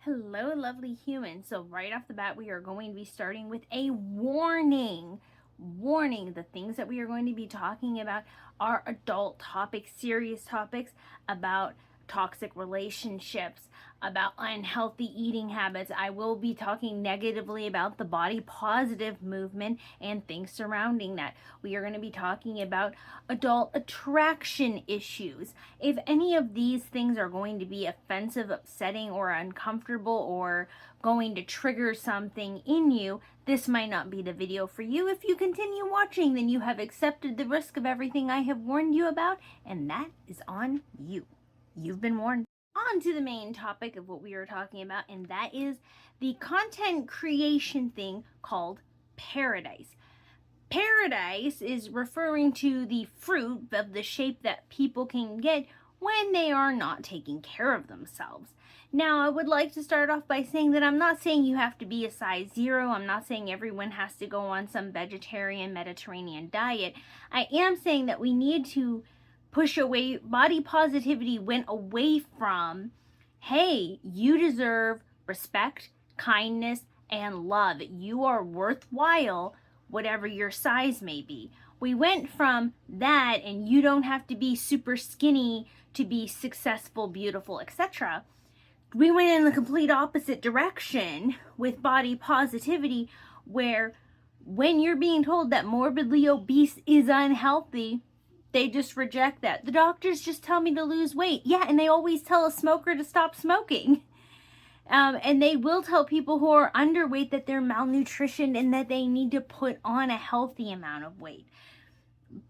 Hello, lovely humans. So right off the bat, we are going to be starting with a warning. Warning, the things that we are going to be talking about are adult topics, serious topics about toxic relationships, about unhealthy eating habits. I will be talking negatively about the body positive movement and things surrounding that. We are going to be talking about adult attraction issues. If any of these things are going to be offensive, upsetting, or uncomfortable, or going to trigger something in you, this might not be the video for you. If you continue watching, then you have accepted the risk of everything I have warned you about, and that is on you. You've been warned. On to the main topic of what we are talking about, and that is the content creation thing called Pearadise. Pearadise is referring to the fruit of the shape that people can get when they are not taking care of themselves. Now, I would like to start off by saying that I'm not saying you have to be a size 0. I'm not saying everyone has to go on some vegetarian Mediterranean diet. I am saying that we need to push away. Body positivity went away from, hey, you deserve respect, kindness, and love. You are worthwhile, whatever your size may be. We went from that, and you don't have to be super skinny to be successful, beautiful, etc. We went in the complete opposite direction with body positivity, where when you're being told that morbidly obese is unhealthy, they just reject that. The doctors just tell me to lose weight. Yeah, and they always tell a smoker to stop smoking. And they will tell people who are underweight that they're malnutritioned and that they need to put on a healthy amount of weight.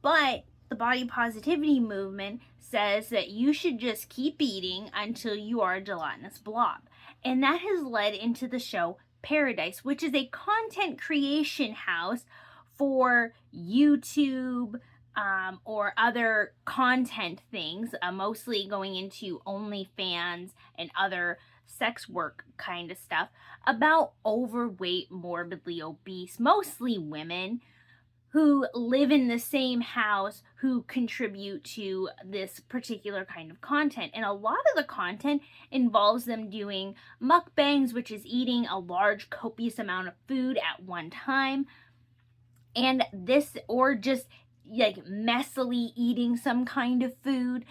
But the body positivity movement says that you should just keep eating until you are a gelatinous blob. And that has led into the show Pearadise, which is a content creation house for YouTube, or other content things, mostly going into OnlyFans and other sex work kind of stuff, about overweight, morbidly obese, mostly women who live in the same house, who contribute to this particular kind of content. And a lot of the content involves them doing mukbangs, which is eating a large, copious amount of food at one time. And this, or just like messily eating some kind of food.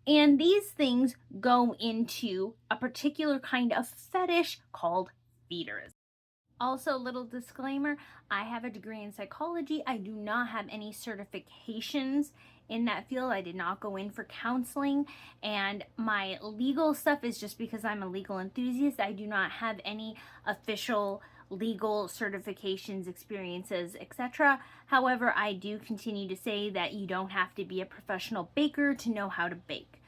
And these things go into a particular kind of fetish called feederism. Also, little disclaimer, I have a degree in psychology. I do not have any certifications in that field. I did not go in for counseling, and my legal stuff is just because I'm a legal enthusiast. I do not have any official legal certifications, experiences, etc. However, I do continue to say that you don't have to be a professional baker to know how to bake.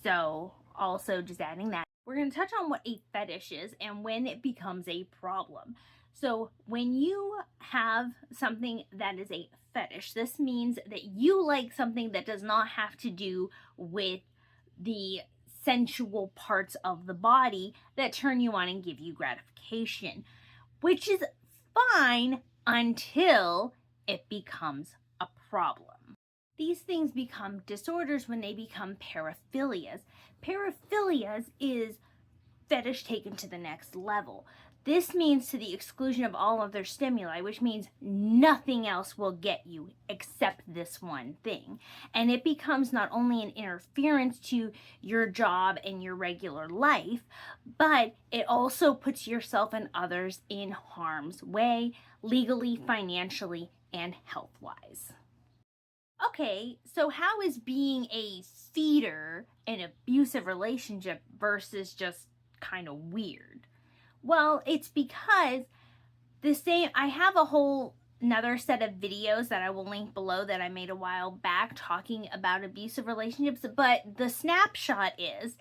So, also just adding that. We're going to touch on what a fetish is and when it becomes a problem. So, when you have something that is a fetish, this means that you like something that does not have to do with the sensual parts of the body that turn you on and give you gratification, which is fine until it becomes a problem. These things become disorders when they become paraphilias. Paraphilias is fetish taken to the next level. This means to the exclusion of all other stimuli, which means nothing else will get you except this one thing. And it becomes not only an interference to your job and your regular life, but it also puts yourself and others in harm's way, legally, financially, and health-wise. Okay, so how is being a feeder an abusive relationship versus just kind of weird? Well, it's because I have a whole another set of videos that I will link below that I made a while back talking about abusive relationships, but the snapshot is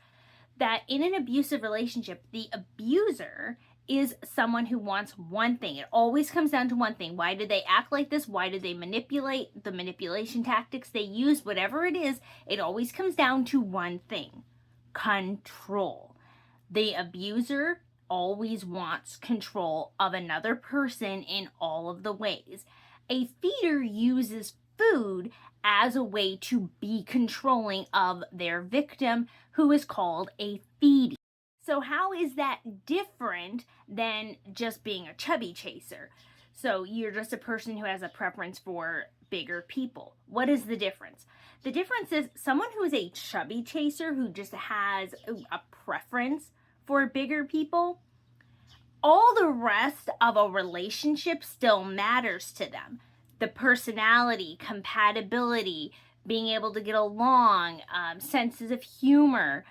that in an abusive relationship, the abuser is someone who wants one thing. It always comes down to one thing. Why do they act like this? Why do they manipulate? The manipulation tactics they use, whatever it is, it always comes down to one thing: control. The abuser always wants control of another person in all of the ways. A feeder uses food as a way to be controlling of their victim, who is called a feedie. So how is that different than just being a chubby chaser? So you're just a person who has a preference for bigger people. What is the difference? The difference is someone who is a chubby chaser who just has a preference for bigger people, all the rest of a relationship still matters to them. The personality, compatibility, being able to get along, senses of humor,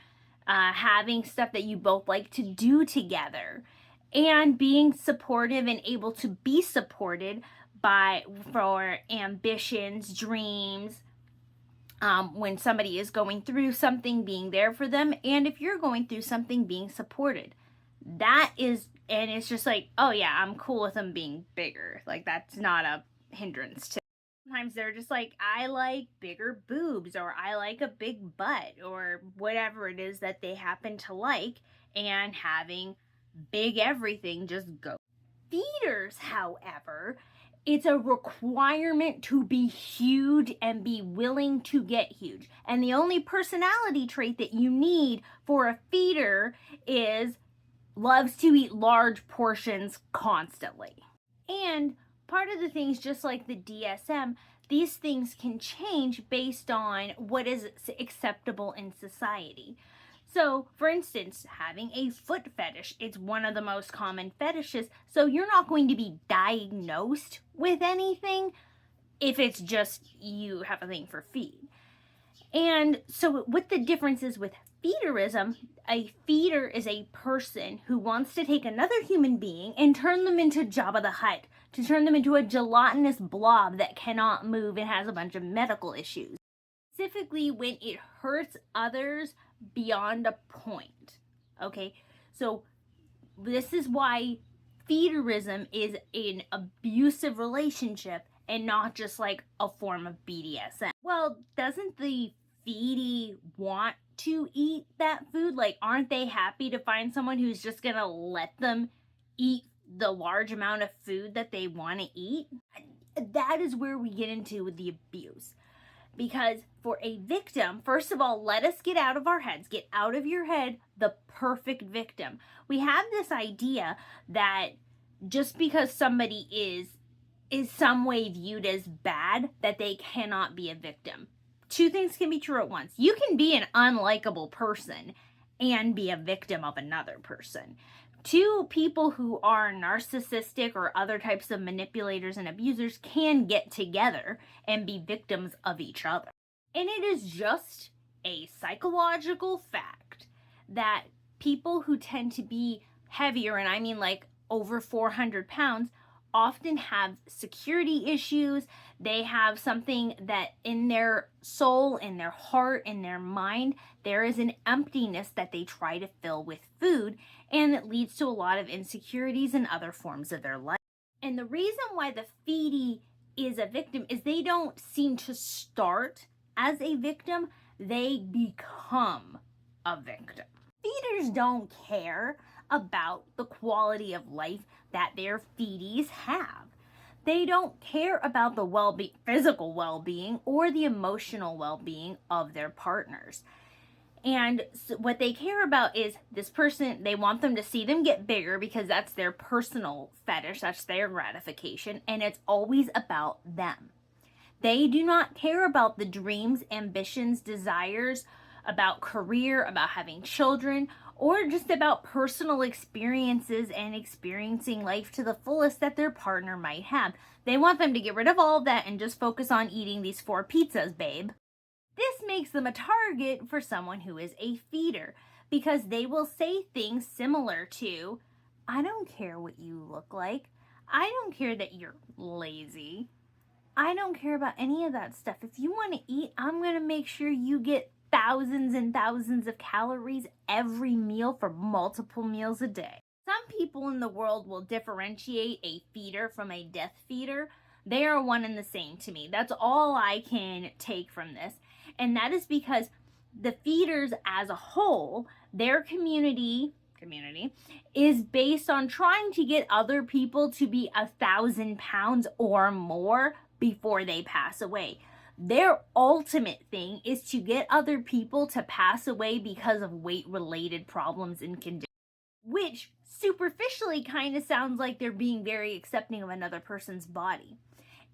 having stuff that you both like to do together, and being supportive and able to be supported for ambitions, dreams. When somebody is going through something, being there for them, and if you're going through something, being supported. That is, and it's just like, oh yeah, I'm cool with them being bigger. Like, that's not a hindrance to. Sometimes they're just like, I like bigger boobs, or I like a big butt, or whatever it is that they happen to like, and having big everything just go. Feeders, however, it's a requirement to be huge and be willing to get huge. And the only personality trait that you need for a feeder is loves to eat large portions constantly. And part of the things, just like the DSM, these things can change based on what is acceptable in society. So, for instance, having a foot fetish, it's one of the most common fetishes. So you're not going to be diagnosed with anything if it's just you have a thing for feet. And so what the difference is with feederism, a feeder is a person who wants to take another human being and turn them into Jabba the Hutt, to turn them into a gelatinous blob that cannot move and has a bunch of medical issues. Specifically when it hurts others beyond a point. Okay, so this is why feederism is an abusive relationship and not just like a form of BDSM. Well, doesn't the feedie want to eat that food? Like, aren't they happy to find someone who's just gonna let them eat the large amount of food that they want to eat? That is where we get into the abuse. Because for a victim, first of all, let us get out of our heads, get out of your head the perfect victim. We have this idea that just because somebody is some way viewed as bad, that they cannot be a victim. Two things can be true at once. You can be an unlikable person and be a victim of another person. Two people who are narcissistic or other types of manipulators and abusers can get together and be victims of each other. And it is just a psychological fact that people who tend to be heavier, and I mean like over 400 pounds, often have security issues. They have something that in their soul, in their heart, in their mind, there is an emptiness that they try to fill with food, and it leads to a lot of insecurities and other forms of their life. And the reason why the feedie is a victim is they don't seem to start as a victim, they become a victim. Feeders don't care about the quality of life that their feedies have. They don't care about the physical well-being or the emotional well-being of their partners. And so what they care about is this person, they want them to see them get bigger because that's their personal fetish, that's their gratification, and it's always about them. They do not care about the dreams, ambitions, desires, about career, about having children, or just about personal experiences and experiencing life to the fullest that their partner might have. They want them to get rid of all of that and just focus on eating these 4 pizzas, babe. This makes them a target for someone who is a feeder because they will say things similar to, I don't care what you look like. I don't care that you're lazy. I don't care about any of that stuff. If you want to eat, I'm going to make sure you get thousands and thousands of calories every meal for multiple meals a day. Some people in the world will differentiate a feeder from a death feeder. They are one and the same to me. That's all I can take from this. And that is because the feeders as a whole, their community is based on trying to get other people to be 1,000 pounds or more before they pass away. Their ultimate thing is to get other people to pass away because of weight-related problems and conditions, which superficially kind of sounds like they're being very accepting of another person's body.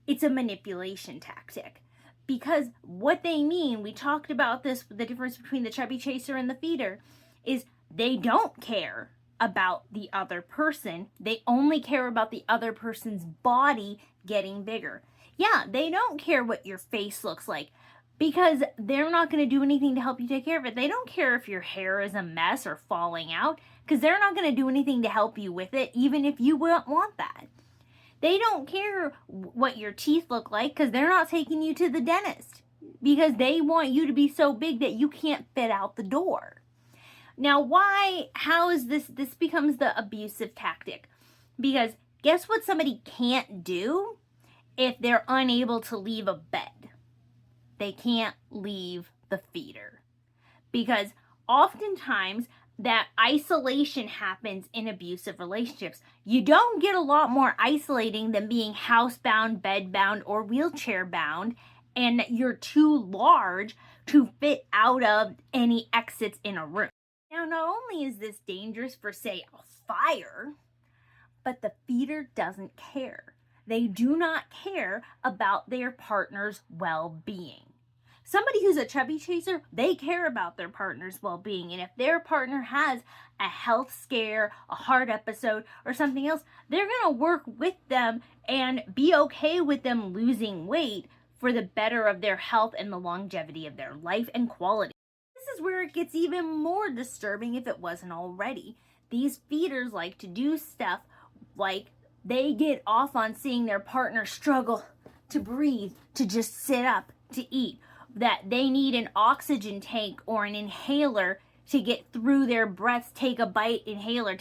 It's a manipulation tactic. Because what they mean, we talked about this, the difference between the chubby chaser and the feeder, is they don't care about the other person. They only care about the other person's body getting bigger. Yeah, they don't care what your face looks like because they're not going to do anything to help you take care of it. They don't care if your hair is a mess or falling out because they're not going to do anything to help you with it, even if you want that. They don't care what your teeth look like because they're not taking you to the dentist because they want you to be so big that you can't fit out the door. Now, how is this becomes the abusive tactic? Because guess what somebody can't do if they're unable to leave a bed? They can't leave the feeder. Because oftentimes that isolation happens in abusive relationships. You don't get a lot more isolating than being housebound, bedbound, or wheelchair bound, and you're too large to fit out of any exits in a room. Now, not only is this dangerous for, say, a fire, but the feeder doesn't care. They do not care about their partner's well-being. Somebody who's a chubby chaser, they care about their partner's well-being. And if their partner has a health scare, a heart episode, or something else, they're going to work with them and be okay with them losing weight for the better of their health and the longevity of their life and quality. This is where it gets even more disturbing if it wasn't already. These feeders like to do stuff like they get off on seeing their partner struggle to breathe, to just sit up, to eat, that they need an oxygen tank or an inhaler to get through their breaths, take a bite inhaler.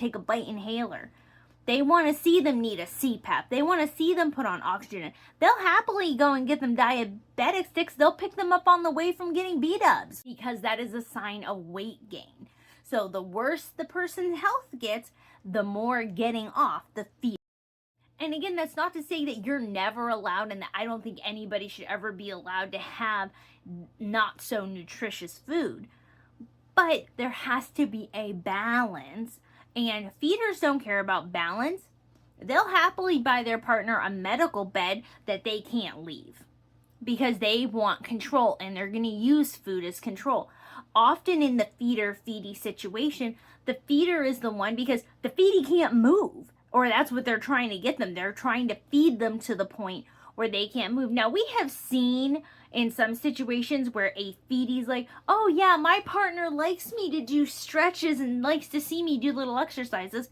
They want to see them need a CPAP. They want to see them put on oxygen. They'll happily go and get them diabetic sticks. They'll pick them up on the way from getting B-dubs because that is a sign of weight gain. So the worse the person's health gets, the more getting off the feeder. And again, that's not to say that you're never allowed and that I don't think anybody should ever be allowed to have not so nutritious food. But there has to be a balance, and feeders don't care about balance. They'll happily buy their partner a medical bed that they can't leave because they want control and they're going to use food as control. Often in the feeder-feedie situation, the feeder is the one because the feedie can't move. Or that's what they're trying to get them. They're trying to feed them to the point where they can't move. Now, we have seen in some situations where a feedie's like, oh yeah, my partner likes me to do stretches and likes to see me do little exercises.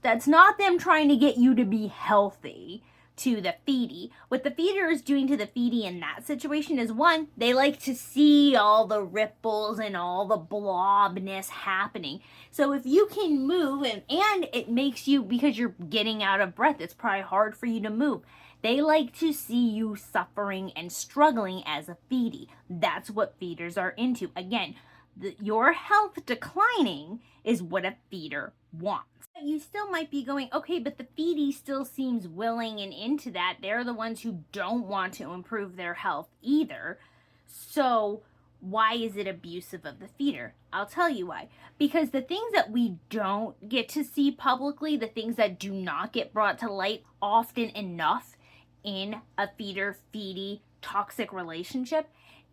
That's not them trying to get you to be healthy to the feedie. What the feeder is doing to the feedie in that situation is, one, they like to see all the ripples and all the blobness happening. So if you can move and it makes you, because you're getting out of breath, it's probably hard for you to move. They like to see you suffering and struggling as a feedie. That's what feeders are into. Again, your health declining is what a feeder wants. You still might be going, okay, but the feedie still seems willing and into that. They're the ones who don't want to improve their health either. So why is it abusive of the feeder? I'll tell you why. Because the things that we don't get to see publicly, the things that do not get brought to light often enough in a feeder-feedie toxic relationship,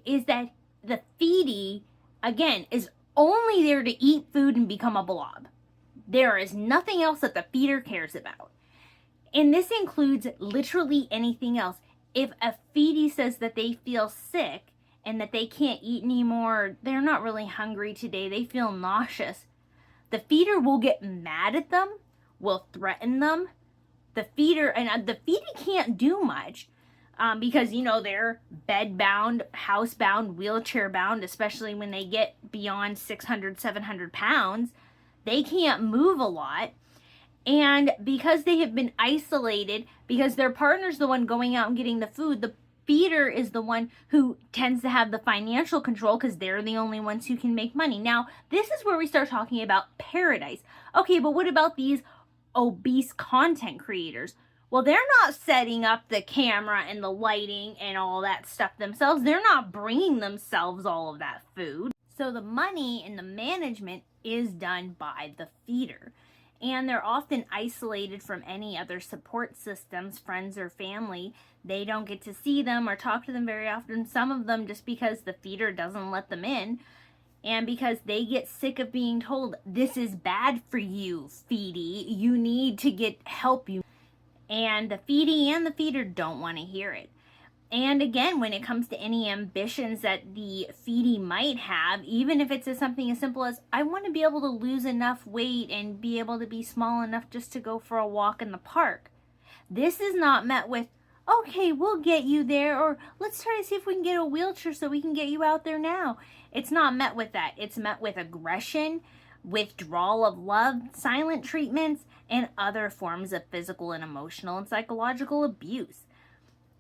is that the feedie, again, is only there to eat food and become a blob. There is nothing else that the feeder cares about. And this includes literally anything else. If a feedie says that they feel sick and that they can't eat anymore, they're not really hungry today, they feel nauseous, the feeder will get mad at them, will threaten them. The feeder can't do much because, they're bed-bound, house-bound, wheelchair-bound, especially when they get beyond 600, 700 pounds. They can't move a lot. And because they have been isolated, because their partner's the one going out and getting the food, the feeder is the one who tends to have the financial control because they're the only ones who can make money. Now, this is where we start talking about Pearadise. Okay, but what about these obese content creators? Well, they're not setting up the camera and the lighting and all that stuff themselves. They're not bringing themselves all of that food. So the money and the management is done by the feeder. And they're often isolated from any other support systems, friends or family. They don't get to see them or talk to them very often. Some of them just because the feeder doesn't let them in, and because they get sick of being told, this is bad for you, feedie. You need to get help. And the feedie and the feeder don't want to hear it. And again, when it comes to any ambitions that the feedie might have, even if it's something as simple as, I want to be able to lose enough weight and be able to be small enough just to go for a walk in the park, this is not met with, okay, we'll get you there, or let's try to see if we can get a wheelchair so we can get you out there now. It's not met with that. It's met with aggression, withdrawal of love, silent treatments, and other forms of physical and emotional and psychological abuse.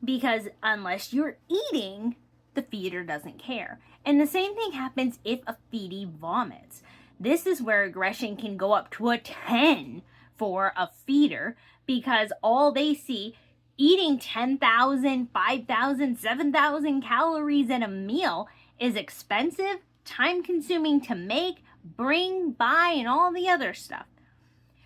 Because unless you're eating, the feeder doesn't care. And the same thing happens if a feedie vomits. This is where aggression can go up to a 10 for a feeder, because all they see, eating 10,000, 5,000, 7,000 calories in a meal is expensive, time-consuming to make, bring, buy, and all the other stuff.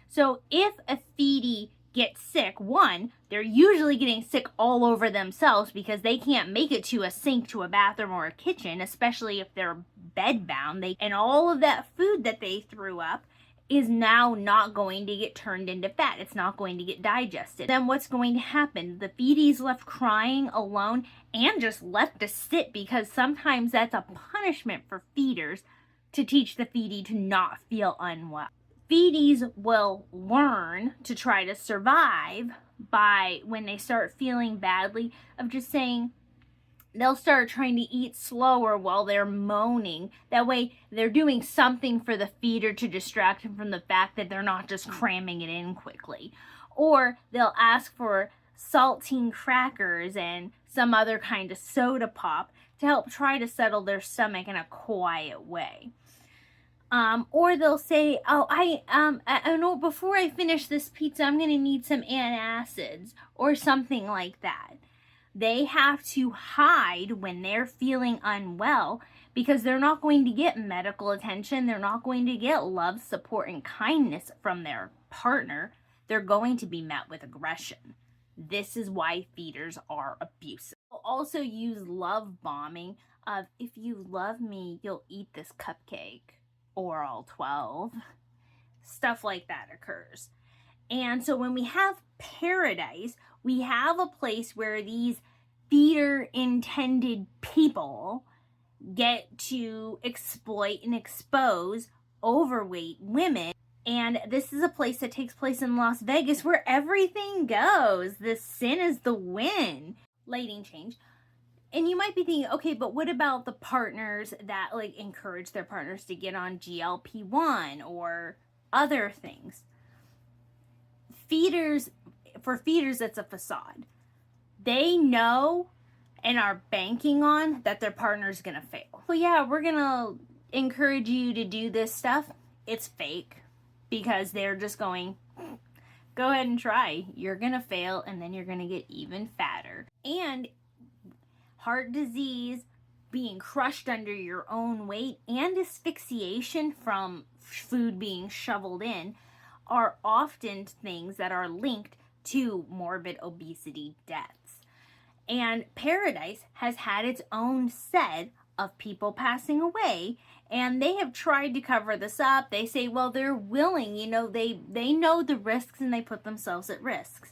So if a feedie gets sick, one, they're usually getting sick all over themselves because they can't make it to a sink, to a bathroom, or a kitchen, especially if they're bedbound. And all of that food that they threw up is now not going to get turned into fat. It's not going to get digested. Then what's going to happen? The feedie's left crying alone and just left to sit, because sometimes that's a punishment for feeders to teach the feedie to not feel unwell. Feedies will learn to try to survive by, when they start feeling badly, of just saying, they'll start trying to eat slower while they're moaning. That way they're doing something for the feeder to distract them from the fact that they're not just cramming it in quickly. Or they'll ask for saltine crackers and some other kind of soda pop to help try to settle their stomach in a quiet way. Or they'll say, oh, I know before I finish this pizza, I'm going to need some antacids or something like that. They have to hide when they're feeling unwell, because they're not going to get medical attention. They're not going to get love, support, and kindness from their partner. They're going to be met with aggression. This is why feeders are abusive. They'll also use love bombing of, if you love me, you'll eat this cupcake, or all 12. Stuff like that occurs. And so when we have Pearadise, we have a place where these feeder-intended people get to exploit and expose overweight women. And this is a place that takes place in Las Vegas, where everything goes. The sin is the win. Lighting change. And you might be thinking, okay, but what about the partners that encourage their partners to get on GLP-1 or other things? For feeders, it's a facade. They know and are banking on that their partner's gonna fail. Well, yeah, we're gonna encourage you to do this stuff. It's fake, because they're just going, go ahead and try. You're gonna fail, and then you're gonna get even fatter. And heart disease, being crushed under your own weight, and asphyxiation from food being shoveled in are often things that are linked to morbid obesity deaths. And Pearadise has had its own set of people passing away, and they have tried to cover this up. They say, well, they're willing, they know the risks and they put themselves at risks.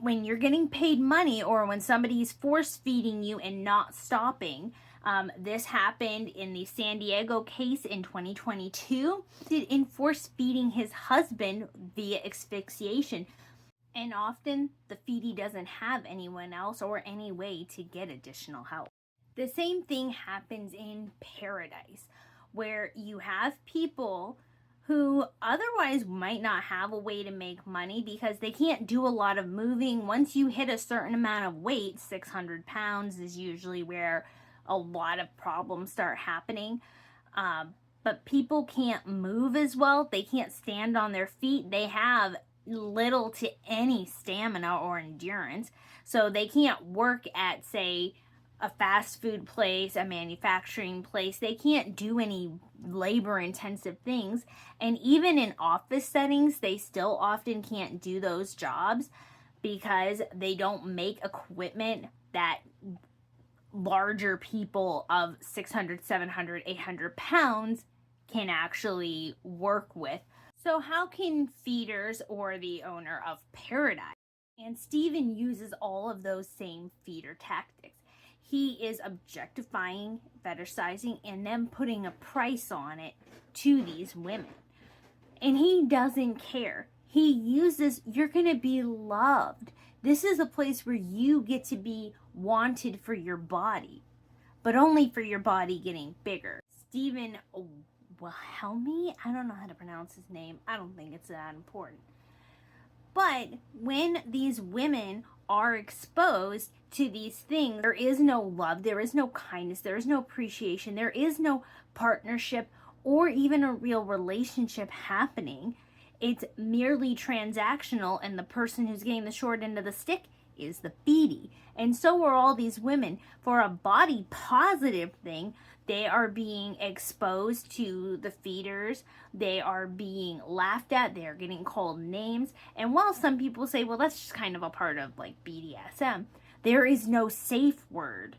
When you're getting paid money, or when somebody's force feeding you and not stopping, this happened in the San Diego case in 2022, in force feeding his husband via asphyxiation. And often the feedie doesn't have anyone else or any way to get additional help. The same thing happens in Pearadise, where you have people who otherwise might not have a way to make money because they can't do a lot of moving. Once you hit a certain amount of weight, 600 pounds is usually where a lot of problems start happening. But people can't move as well. They can't stand on their feet. They have little to any stamina or endurance. So they can't work at, say, a fast food place, a manufacturing place. They can't do any labor intensive things. And even in office settings, they still often can't do those jobs because they don't make equipment that larger people of 600, 700, 800 pounds can actually work with. So how can feeders or the owner of Pearadise? And Stephen uses all of those same feeder tactics. He is objectifying, fetishizing, and then putting a price on it to these women. And he doesn't care. He uses, you're going to be loved. This is a place where you get to be wanted for your body, but only for your body getting bigger. Stephen Wilhelmy, I don't know how to pronounce his name. I don't think it's that important. But when these women are exposed to these things, there is no love, there is no kindness, there is no appreciation, there is no partnership or even a real relationship happening. It's merely transactional, and the person who's getting the short end of the stick is the feedie. And so are all these women. For a body positive thing, they are being exposed to the feeders. They are being laughed at. They are getting called names. And while some people say, well, that's just kind of a part of like BDSM, there is no safe word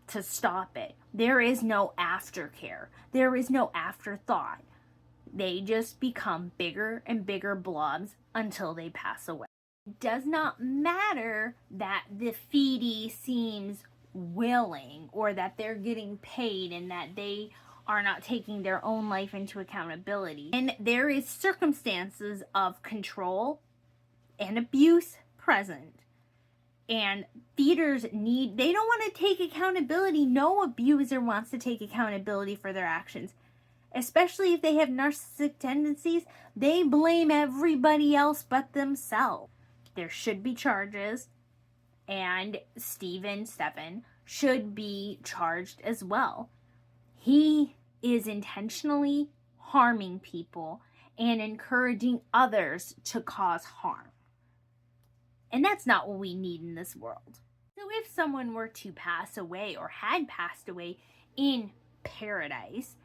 to stop it. There is no aftercare. There is no afterthought. They just become bigger and bigger blobs until they pass away. It does not matter that the feedie seems willing or that they're getting paid and that they are not taking their own life into accountability. And there is circumstances of control and abuse present. And feeders they don't want to take accountability. No abuser wants to take accountability for their actions. Especially if they have narcissistic tendencies, they blame everybody else but themselves. There should be charges, and Stephen should be charged as well. He is intentionally harming people and encouraging others to cause harm. And that's not what we need in this world. So if someone were to pass away or had passed away in Pearadise,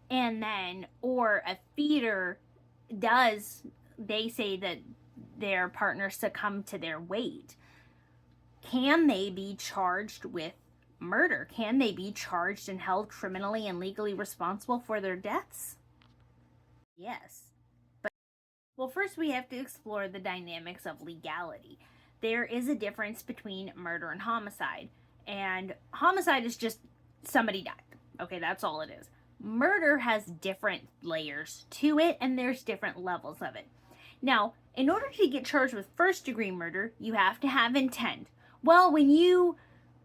and then, or a feeder they say that their partner succumbed to their weight, can they be charged with murder? Can they be charged and held criminally and legally responsible for their deaths? Yes. But, well, first we have to explore the dynamics of legality. There is a difference between murder and homicide. And homicide is just somebody died. Okay, that's all it is. Murder has different layers to it, and there's different levels of it. Now, in order to get charged with first-degree murder, you have to have intent. Well, when you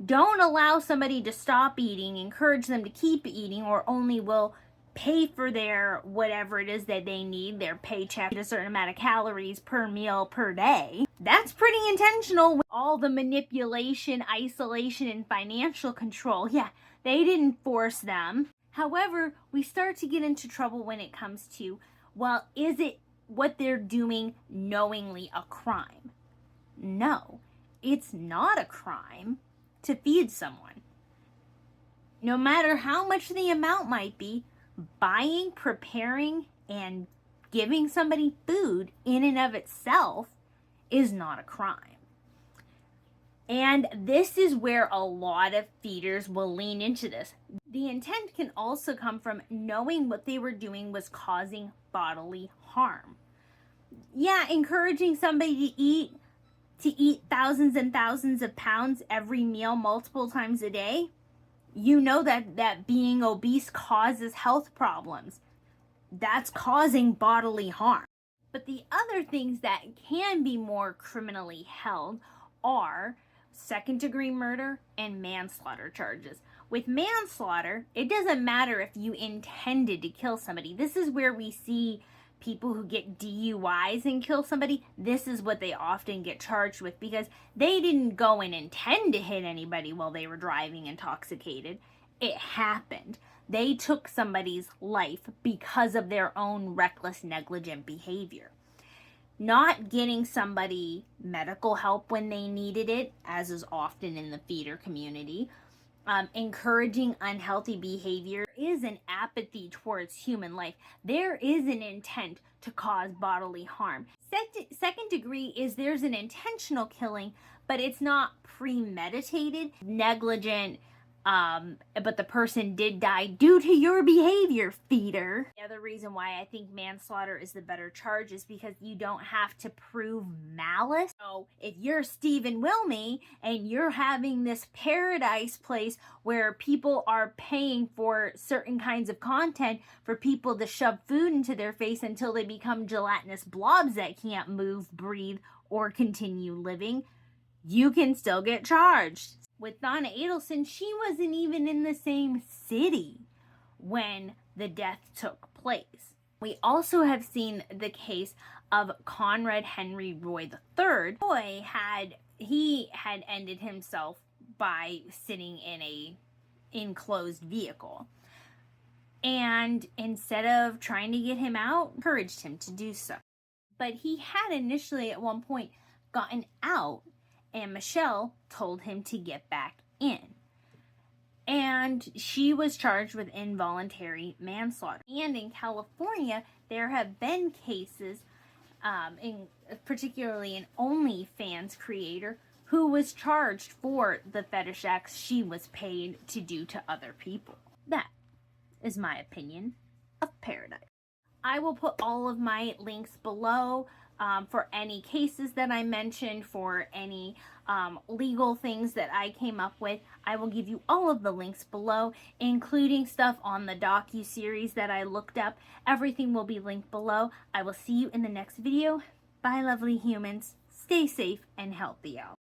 don't allow somebody to stop eating, encourage them to keep eating, or only will pay for their whatever it is that they need, their paycheck, a certain amount of calories per meal per day, that's pretty intentional. With all the manipulation, isolation, and financial control, yeah, they didn't force them. However, we start to get into trouble when it comes to, well, is it what they're doing knowingly a crime? No, it's not a crime to feed someone. No matter how much the amount might be, buying, preparing, and giving somebody food in and of itself is not a crime. And this is where a lot of feeders will lean into this. The intent can also come from knowing what they were doing was causing bodily harm. Yeah, encouraging somebody to eat thousands and thousands of pounds every meal multiple times a day. You know that being obese causes health problems. That's causing bodily harm. But the other things that can be more criminally held are second-degree murder and manslaughter charges. With manslaughter, it doesn't matter if you intended to kill somebody. This is where we see people who get DUIs and kill somebody. This is what they often get charged with because they didn't go and intend to hit anybody while they were driving intoxicated. It happened. They took somebody's life because of their own reckless, negligent behavior. not getting somebody medical help when they needed it, as is often in the feeder community, encouraging unhealthy behavior. There is an apathy towards human life. There is an intent to cause bodily harm. Second degree is there's an intentional killing, but it's not premeditated, negligent, but the person did die due to your behavior, feeder. The other reason why I think manslaughter is the better charge is because you don't have to prove malice. So if you're Stephen Wilmey and you're having this Pearadise place where people are paying for certain kinds of content for people to shove food into their face until they become gelatinous blobs that can't move, breathe, or continue living, you can still get charged. With Donna Adelson, she wasn't even in the same city when the death took place. We also have seen the case of Conrad Henry Roy III. Roy had ended himself by sitting in a enclosed vehicle. And instead of trying to get him out, encouraged him to do so. But he had initially at one point gotten out, and Michelle told him to get back in. And she was charged with involuntary manslaughter. And in California, there have been cases, particularly an OnlyFans creator, who was charged for the fetish acts she was paid to do to other people. That is my opinion of Pearadise. I will put all of my links below for any cases that I mentioned, for any legal things that I came up with. I will give you all of the links below, including stuff on the docu-series that I looked up. Everything will be linked below. I will see you in the next video. Bye, lovely humans. Stay safe and healthy out.